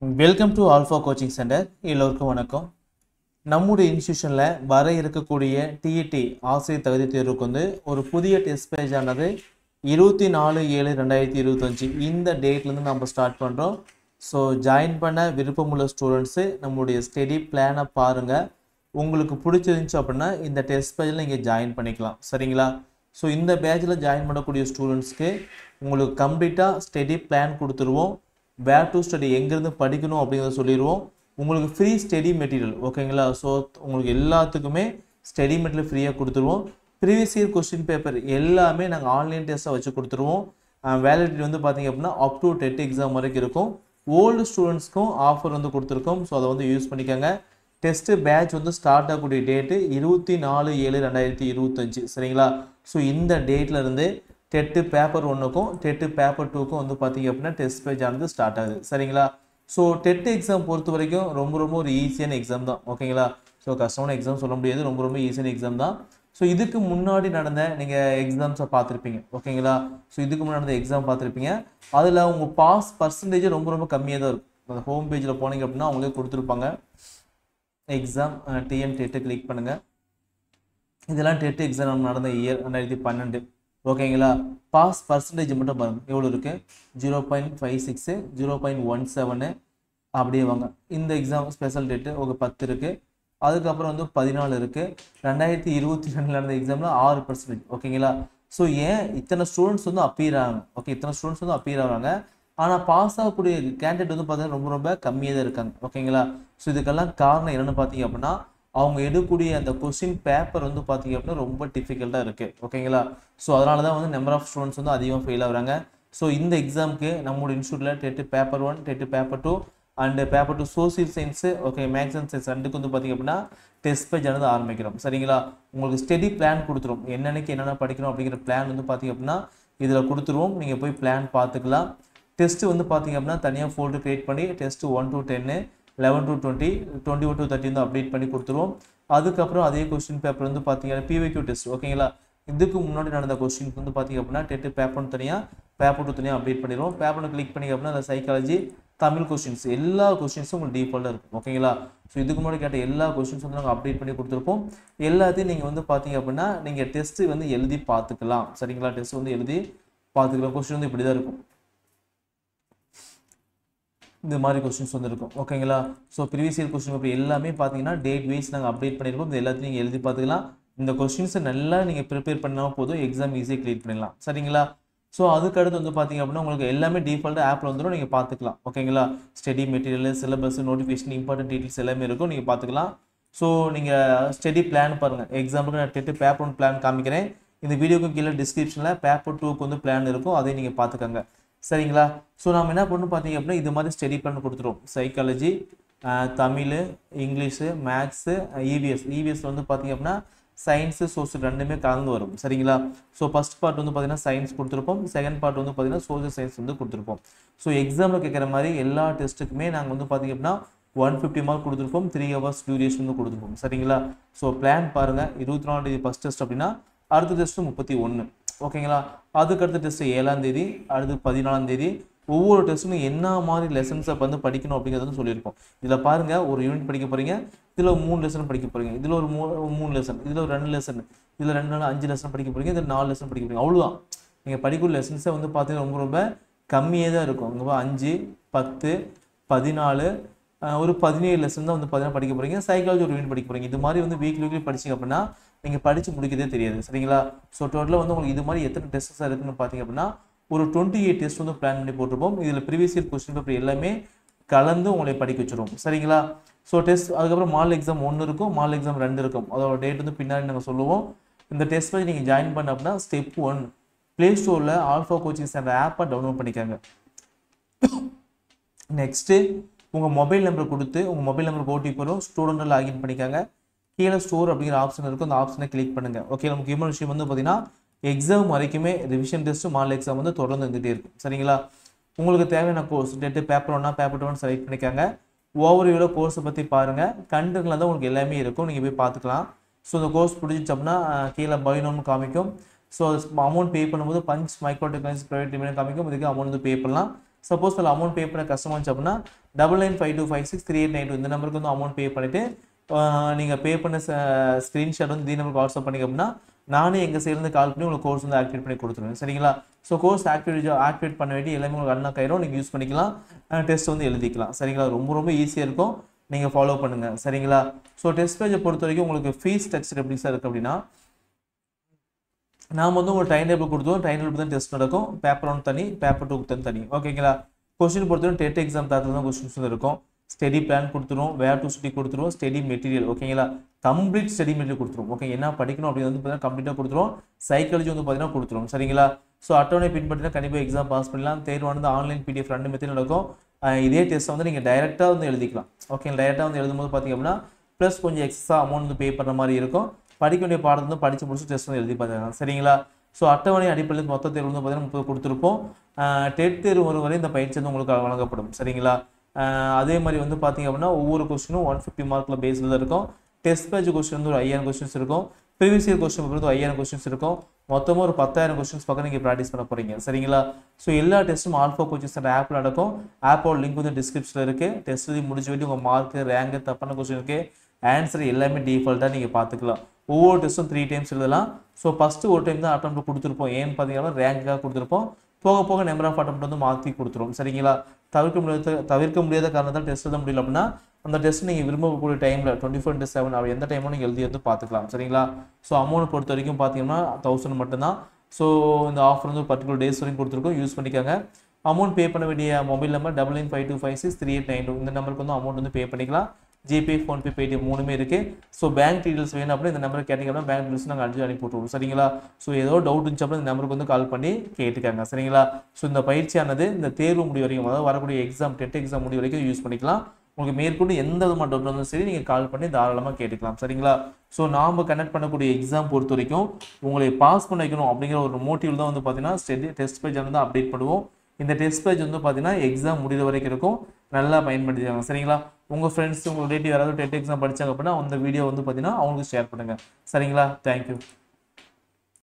Welcome to alpha coaching centre. எல்லோருக்கும் வணக்கம். நம்முடைய இன்ஸ்டியூஷனில் வர இருக்கக்கூடிய டிஇடி ஆசிரியர் தகுதி தேர்வுக்கு ஒரு புதிய டெஸ்ட் பேஜ் ஆனது 24/7/2025 இந்த டேட்லேருந்து நம்ம ஸ்டார்ட் பண்ணுறோம். ஸோ ஜாயின் பண்ண விருப்பமுள்ள ஸ்டூடெண்ட்ஸு நம்மளுடைய ஸ்டடி பிளானை பாருங்கள். உங்களுக்கு பிடிச்சிருந்துச்சு அப்படின்னா இந்த டெஸ்ட் பேஜில் நீங்கள் ஜாயின் பண்ணிக்கலாம். சரிங்களா? ஸோ இந்த பேட்சில் ஜாயின் பண்ணக்கூடிய ஸ்டூடெண்ட்ஸ்க்கு உங்களுக்கு கம்ப்ளீட்டாக ஸ்டடி பிளான் கொடுத்துருவோம். வேர் டு ஸ்டடி எங்கேருந்து படிக்கணும் அப்படிங்கிறத சொல்லிடுவோம். உங்களுக்கு ஃப்ரீ ஸ்டடி மெட்டீரியல், ஓகேங்களா? ஸோ உங்களுக்கு எல்லாத்துக்குமே ஸ்டடி மெட்டீரியல் ஃப்ரீயாக கொடுத்துருவோம். ப்ரீவியஸ் இயர் கொஸ்டின் பேப்பர் எல்லாமே நாங்கள் ஆன்லைன் டெஸ்ட்டாக வச்சு கொடுத்துருவோம். வேலிடிட்டி பார்த்தீங்க அப்படின்னா அப் டு டெட் எக்ஸாம் வரைக்கும் இருக்கும். ஓல்டு ஸ்டூடெண்ட்ஸ்க்கும் ஆஃபர் கொடுத்துருக்கோம். ஸோ அதை யூஸ் பண்ணிக்கோங்க. டெஸ்ட்டு பேட்ச் ஸ்டார்ட் ஆகக்கூடிய டேட்டு 24/7/2025. சரிங்களா? ஸோ இந்த டேட்லேருந்து டெட்டு பேப்பர் 1க்கும் டெட்டு பேப்பர் 2க்கும் பார்த்தீங்க அப்படின்னா டெஸ்ட் பேஜ் ஆனது ஸ்டார்ட் ஆகுது. சரிங்களா? ஸோ டெட் எக்ஸாம் பொறுத்த வரைக்கும் ரொம்ப ஒரு ஈஸியான எக்ஸாம் தான், ஓகேங்களா? ஸோ கஷ்டமான எக்ஸாம் சொல்ல முடியாது, ரொம்ப ஈஸியான எக்ஸாம் தான். ஸோ இதுக்கு முன்னாடி நடந்த நீங்கள் எக்ஸாம்ஸை பார்த்துருப்பீங்க, ஓகேங்களா? ஸோ இதுக்கு முன்னாடி நடந்த எக்ஸாம் பார்த்துருப்பீங்க. அதில் உங்கள் பாஸ் பர்சன்டேஜ் ரொம்ப கம்மியாக தான் இருக்கும். அந்த ஹோம் பேஜில் போனீங்க அப்படின்னா அவங்களே கொடுத்துருப்பாங்க. எக்ஸாம் டிஎன் டெட்டு கிளிக் பண்ணுங்கள். இதெல்லாம் டெட் எக்ஸாம் நடந்த இயர் 2012, ஓகேங்களா? பாஸ் பர்சன்டேஜ் மட்டும் பாருங்கள் எவ்வளோ இருக்குது. 0.56, 0.17 அப்படியே வாங்க. இந்த எக்ஸாம் ஸ்பெஷல் டேட்டு ஒரு 10 இருக்குது. அதுக்கப்புறம் 14 இருக்குது. 2022 நடந்த எக்ஸாமில் 6%, ஓகேங்களா? ஸோ ஏன் இத்தனை ஸ்டூடெண்ட்ஸ் அப்பீர் ஆகாங்க, ஓகே? இத்தனை ஸ்டூடெண்ட்ஸ் அப்பீர் ஆகிறாங்க. ஆனால் பாஸ் ஆகக்கூடிய கேண்டிடேட் பார்த்தீங்கன்னா ரொம்ப கம்மியாக தான் இருக்காங்க, ஓகேங்களா? ஸோ இதுக்கெல்லாம் காரணம் என்னென்னு பார்த்தீங்க அப்படின்னா அவங்க எடுக்கக்கூடிய அந்த கொஸ்டின் பேப்பர் பார்த்தீங்க அப்படின்னா ரொம்ப டிஃபிகல்ட்டாக இருக்குது, ஓகேங்களா? ஸோ அதனால தான் நம்பர் ஆஃப் ஸ்டூடெண்ட்ஸ் அதிகமாக ஃபெயில் ஆகுறாங்க. ஸோ இந்த எக்ஸாமுக்கு நம்மளோட இன்ஸ்டியூட்டில் TET paper 1, TET paper 2 and paper 2 social science, okay, maths and science ரெண்டுக்கு பார்த்தீங்க அப்படின்னா டெஸ்ட் பேஜ் ஆனது ஆரம்பிக்கிறோம். சரிங்களா? உங்களுக்கு ஸ்டடி பிளான் கொடுத்துரும். என்னென்னக்கு என்னென்ன படிக்கணும் அப்படிங்கிற பிளான் பார்த்தீங்க அப்படின்னா இதில் கொடுத்துருவோம். நீங்கள் போய் பிளான் பார்த்துக்கலாம். டெஸ்ட்டு பார்த்தீங்க அப்படின்னா தனியாக ஃபோல்டர் க்ரியேட் பண்ணி test 1 to 10, 11 to 20, 21 to 30 update பண்ணி கொடுத்துருவோம். அதுக்கப்புறம் அதே கொஸ்டின் பேப்பர் பார்த்தீங்கன்னா பிவிக்யூ டெஸ்ட், ஓகேங்களா? இதுக்கு முன்னாடி நடந்த கொஸ்டின் பார்த்தீங்க அப்படின்னா டெட்டு பேப்பர் 1 தனியாக, பேப்பர் 2 தனியாக அப்டேட் பண்ணிடுவோம். பேப்பர் 1 கிளிக் பண்ணி அப்படின்னா அந்த சைக்காலஜி, தமிழ் கொஸ்டின்ஸ் எல்லா கொஸ்டின்ஸும் உங்களுக்கு டிஃபால்ட்டாக இருக்கும், ஓகேங்களா? ஸோ இதுக்கு முன்னாடி கேட்ட எல்லா கொஸ்டின்ஸும் நாங்கள் அப்டேட் பண்ணி கொடுத்துருப்போம். எல்லாத்தையும் நீங்கள் பார்த்தீங்க அப்படின்னா நீங்கள் டெஸ்ட்டு எழுதி பார்த்துக்கலாம். சரிங்களா? டெஸ்ட் எழுதி பார்த்துக்கலாம். கொஸ்டின் இப்படி தான் இருக்கும். இந்த மாதிரி கொஸ்டின்ஸ் இருக்கும், ஓகேங்களா? So previous year question paper எல்லாமே பார்த்தீங்கன்னா டேட் வைஸ் நாங்கள் அப்டேட் பண்ணியிருக்கோம். இது எல்லாத்தையும் நீங்கள் எழுதி பார்த்துக்கலாம். இந்த கொஸ்டின்ஸை நல்லா நீங்கள் ப்ரிப்பேர் பண்ணால் போதும், எக்ஸாம் ஈஸியாக கிளியர் பண்ணிடலாம். சரிங்களா? ஸோ அதுக்கடுத்து பார்த்தீங்க அப்படின்னா உங்களுக்கு எல்லாமே டிஃபால்ட்டாக ஆப்பில் நீங்கள் பார்த்துக்கலாம், ஓகேங்களா? Study material, syllabus, notification, important details எல்லாமே இருக்கும், நீங்கள் பார்த்துக்கலாம். ஸோ நீங்கள் ஸ்டடி பிளான் பாருங்கள். எக்ஸாம்பிளுக்கு நான் டெட்டு பேப்பர் 1 பிளான் காமிக்கிறேன். இந்த வீடியோக்கு கீழே டிஸ்கிரிப்ஷனில் பேப்பர் 2க்கு பிளான் இருக்கும், அதையும் நீங்கள் பார்த்துக்கோங்க. சரிங்களா? ஸோ நம்ம என்ன பண்ணணும் பார்த்தீங்க அப்படின்னா இது மாதிரி ஸ்டடி பிளான் கொடுத்துருவோம். Psychology, Tamil, English, maths, EVS பார்த்தீங்க அப்படின்னா சயின்ஸு, சோசியல் ரெண்டுமே கலந்து வரும். சரிங்களா? ஸோ ஃபஸ்ட் பார்ட் பார்த்தீங்கன்னா சயின்ஸ் கொடுத்துருப்போம். செகண்ட் பார்ட் பார்த்தீங்கன்னா சோசியல் சயின்ஸ் கொடுத்துருப்போம். ஸோ எக்ஸாமில் கேட்குற மாதிரி எல்லா டெஸ்ட்டுக்குமே நாங்கள் பார்த்தீங்க அப்படின்னா 150 மார்க் கொடுத்துருப்போம். 3 hours டியூரேஷன் கொடுத்துருப்போம். சரிங்களா? ஸோ பிளான் பாருங்கள். 24ஆம் தேதி ஃபஸ்ட் டெஸ்ட் அப்படின்னா அடுத்த டெஸ்ட்டு 31, ஓகேங்களா? அதுக்கடுத்த டெஸ்ட்டு 7ஆம் தேதி, அடுத்து 14ஆம் தேதி. ஒவ்வொரு டெஸ்ட்டும் என்ன மாதிரி லெசன்ஸை படிக்கணும் அப்படிங்கிறது சொல்லியிருக்கோம். இதில் பாருங்கள், ஒரு யூனிட் படிக்க போகிறீங்க, இதில் 3 லெசன் படிக்க போகிறீங்க, இதில் ஒரு 3 லெசன், இதில் ஒரு 2 லெசன், இதில் 2 5 லெசன் படிக்க போகிறீங்க, இதில் 4 லெசன் படிக்க போகிறீங்க. அவ்வளோதான். நீங்கள் படிக்கிற லெசன்ஸை பார்த்தீங்கன்னா ரொம்ப கம்மியாக தான் இருக்கும். இங்கே 5, 10, 14, ஒரு 17 லெசன் தான் பார்த்தீங்கன்னா படிக்க போகிறீங்க. சைக்காலஜி ஒரு யூனிட் படிக்க போகிறீங்க. இது மாதிரி வீக்லி படிச்சிங்க அப்படின்னா நீங்கள் படித்து முடிக்கதே தெரியாது. சரிங்களா? ஸோ டோட்டலாக உங்களுக்கு இது மாதிரி எத்தனை டெஸ்ட்ஸாக இருக்குன்னு பார்த்தீங்க அப்படின்னா ஒரு 28 டெஸ்ட் பிளான் பண்ணி போட்டிருப்போம். இதில் ப்ரீவியஸ் இயர் கொஸ்டின் பேப்பர் எல்லாமே கலந்து உங்களை படிக்க வச்சுருவோம். சரிங்களா? ஸோ டெஸ்ட் அதுக்கப்புறம் மாடல் எக்ஸாம் 1 இருக்கும், மாடல் எக்ஸாம் 2 இருக்கும். அதோட டேட் பின்னாடி நாங்கள் சொல்லுவோம். இந்த டெஸ்ட் பற்றி நீங்கள் ஜாயின் பண்ண அப்படின்னா ஸ்டெப் 1 ப்ளே ஸ்டோரில் ஆல்ஃபா கோச்சிங் சென்டர் ஆப்பை டவுன்லோட் பண்ணிக்காங்க. நெக்ஸ்ட்டு உங்கள் மொபைல் நம்பர் கொடுத்து உங்கள் மொபைல் நம்பருக்கு ஓடிபி வரும். ஸ்டூடெண்ட்டில் லாகின் பண்ணிக்காங்க. கீழே ஸ்டோர் அப்படிங்கிற ஆப்ஷன் இருக்கும், அந்த ஆப்ஷனை கிளிக் பண்ணுங்கள். ஓகே, முக்கியமான விஷயம் பார்த்தீங்கன்னா எக்ஸாம் வரைக்குமே ரிவிஷன் டெஸ்ட்டு, மாடல் எக்ஸாம் தொடர்ந்து வந்துகிட்டே இருக்கும். சரிங்களா? உங்களுக்கு தேவையான course TET paper 1, paper 2 select பண்ணிக்காங்க. ஓவர்வியூவில் கோர்ஸை பற்றி பாருங்கள். கண்டென்ட்டில் தான் உங்களுக்கு எல்லாமே இருக்கும், நீங்கள் போய் பார்த்துக்கலாம். ஸோ இந்த கோர்ஸ் பிடிச்சிச்சு அப்படின்னா கீழே பைனோன்னு காமிக்கும். ஸோ அமௌண்ட் பே பண்ணும்போது punch micro technology private limit காமிக்கும். இதுக்கு அமௌண்ட் பே பண்ணலாம். சப்போஸ் அதில் அமௌண்ட் பே பண்ண கஷ்டமாக இருந்துச்சு அப்படின்னா 9952563892 இந்த நம்பருக்கு வந்து அமௌண்ட் பே பண்ணிவிட்டு நீங்கள் பே பண்ண ஸ்க்ரீன்ஷாட் வந்து இந்த நம்பருக்கு வாட்ஸ்அப் பண்ணிங்க அப்படின்னா நானே எங்கள் சைட்லேருந்து கால் பண்ணி உங்களுக்கு கோர்ஸ் வந்து ஆக்டிவேட் பண்ணி கொடுத்துருவேன் சரிங்களா. ஸோ கோர்ஸ் ஆக்டிவேட் பண்ண வேண்டிய எல்லாமே உங்களுக்கு அன்லாக் ஆயிரும், நீங்கள் யூஸ் பண்ணிக்கலாம், டெஸ்ட் வந்து எழுதிக்கலாம் சரிங்களா. ரொம்ப ரொம்ப ஈஸியாக இருக்கும், நீங்கள் ஃபாலோ பண்ணுங்கள் சரிங்களா. ஸோ டெஸ்ட் பேஜை பொறுத்த வரைக்கும் உங்களுக்கு ஃபீஸ் ஸ்ட்ரக்சர் எப்படி சார் இருக்குது அப்படின்னா, நாம் வந்து உங்களுக்கு டைம் டேபிள் கொடுத்துருவோம், டைம் டேபிள் தான் டெஸ்ட் நடக்கும், பேப்பர் 1 தனி, பேப்பர் 2 தனி ஓகேங்களா. கொஸ்டின் பொறுத்தவரைக்கும் டெட் எக்ஸாம் தரத்துல தான் கொஸ்டின்ஸ் வந்து இருக்கும். ஸ்டடி பிளான் கொடுத்துருவோம், வேர் டு ஸ்டடி கொடுத்துருவோம், ஸ்டடி மெட்டீரியல் ஓகேங்களா, கம்ப்ளீட் ஸ்டடி மெட்டீரியல் கொடுத்துருவோம். ஓகே, என்ன படிக்கணும் அப்படின்னு வந்து பார்த்தீங்கன்னா கம்ப்ளீட்டாக கொடுத்துருவோம். சைக்காலஜி வந்து பார்த்தீங்கன்னா கொடுத்துருவோம் சரிங்களா. ஸோ அட்டவணை பின்பற்றினா கண்டிப்பாக எக்ஸாம் பாஸ் பண்ணலாம். தேர்வானது ஆன்லைன் PDF 2 மெத்தட் நடக்கும். இதே டெஸ்ட்டை வந்து நீங்கள் டைரெக்டாக வந்து எழுதிக்கலாம். ஓகே, டைரெக்டாக வந்து எழுதும்போது பார்த்தீங்க அப்படின்னா ப்ளஸ் கொஞ்சம் எக்ஸ்ட்ரா அமௌண்ட் வந்து பே பண்ணுற மாதிரி இருக்கும். படிக்க வேண்டிய பாடத்தை வந்து படித்து முடிச்சு டெஸ்ட் வந்து எழுதி பார்த்துக்கலாம் சரிங்களா. ஸோ அட்டவணை அடிப்படையில் மொத்த தேர்வு வந்து பார்த்தீங்கன்னா 30 கொடுத்துருப்போம். டெட் தேர்வு வரும் வரை இந்த பயிற்சி வந்து உங்களுக்கு வழங்கப்படும் சரிங்களா. அதே மாதிரி வந்து பார்த்தீங்க அப்படின்னா ஒவ்வொரு கொஸ்டினும் 150 மார்க்கில் பேஸில் தான் இருக்கும். டெஸ்ட் பேஜ் கொஸ்டின் வந்து ஒரு 5000 கொஸ்டின்ஸ் இருக்கும். ப்ரீவியஸ் இயர் கொஸ்டின் வந்து 5000 கொஸ்டின்ஸ் இருக்கும். மொத்தமாக ஒரு 10000 கொஸ்டின்ஸ் பக்கம் நீங்கள் ப்ராக்டிஸ் பண்ண போகிறீங்க சரிங்களா. ஸோ எல்லா டெஸ்ட்டும் ஆல்ஃபா கோச்சிங் சென்டர் ஆப்பில் நடக்கும். ஆப்போட லிங்க் வந்து டிஸ்கிரிப்ஷனில் இருக்குது. டெஸ்ட் முடிச்சு வேண்டி உங்கள் மார்க்கு ரேங்கு தப்பான கொஸ்டின் இருக்குது, ஆன்சர் எல்லாமே டிஃபால்ட்டாக நீங்கள் பார்த்துக்கலாம். ஒவ்வொரு டெஸ்ட்டும் 3 டைம்ஸ் எழுதலாம். ஸோ ஃபஸ்ட்டு ஒரு டைம் தான் அட்டம் கொடுத்துருப்போம், ஏன்னு பார்த்தீங்கன்னா ரேங்காக கொடுத்துருப்போம். போக போக நம்பர் ஆஃப் அட்டம் வந்து மாற்றி கொடுத்துரும் சரிங்களா. தவிர்க்க முடியாத காரணத்தால் டெஸ்ட் எழுத முடியல அப்படின்னா அந்த டெஸ்ட் நீங்கள் விரும்பக்கூடிய டைமில் 24/7 அப்படி எந்த டைமும் நீங்கள் எழுதி வந்து பார்த்துக்கலாம் சரிங்களா. ஸோ அமௌண்ட் பொறுத்த வரைக்கும் பார்த்தீங்கன்னா 1000 மட்டும்தான். ஸோ இந்த ஆஃபர் வந்து பர்டிகுலர் டேஸ் வரைக்கும் கொடுத்துருக்கோம், யூஸ் பண்ணிக்காங்க. அமௌண்ட் பே பண்ண வேண்டிய மொபைல் நம்பர் 9952563892 இந்த நம்பருக்கு வந்து அமௌண்ட் வந்து பே பண்ணிக்கலாம். ஜிபே, ஃபோன்பே, பேடிஎம் 3மே இருக்குது. ஸோ பேங்க் டீட்டெயில்ஸ் வேணும் அப்படின்னா இந்த நம்பருக்கு கேட்டிங்கன்னா பேங்க் டீட்டெயில்ஸ் நாங்கள் அனுப்பி விட்டுருவோம் சரிங்களா. ஸோ ஏதோ டவுட் இருந்துச்சு அப்படின்னா இந்த நம்பருக்கு வந்து கால் பண்ணி கேட்டுக்காங்க சரிங்களா. ஸோ இந்த பயிற்சியானது இந்த தேர்வு முடிவு வரைக்கும், அதாவது வரக்கூடிய எக்ஸாம் டெட் எக்ஸாம் முடிவு வரைக்கும் யூஸ் பண்ணிக்கலாம். உங்களுக்கு மேற்கொண்டு எந்த விதமான டவுட் இருந்தாலும் சரி நீங்கள் கால் பண்ணி தாராளமாக கேட்டுக்கலாம் சரிங்களா. ஸோ நாம் கனெக்ட் பண்ணக்கூடிய எக்ஸாம் பொறுத்த வரைக்கும் உங்களை பாஸ் பண்ண வைக்கணும் அப்படிங்கிற ஒரு மோட்டிவ் தான் வந்து பார்த்தீங்கன்னா டெஸ்ட் பேஜ் வந்து அப்டேட் பண்ணுவோம். இந்த டெஸ்ட் பேஜ் வந்து பார்த்தீங்கன்னா எக்ஸாம் முடிகிற வரைக்கும் இருக்கும், நல்லா பயன்படுத்திக்காங்க சரிங்களா. உங்கள் ஃப்ரெண்ட்ஸ் உங்கள் ரிலேட்டிவ் யாராவது டெட் எக்ஸாம் படித்தாங்க அப்படின்னா அந்த வீடியோ வந்து பார்த்தீங்கன்னா அவங்களுக்கு ஷேர் பண்ணுங்கள் சரிங்களா. தேங்க்யூ.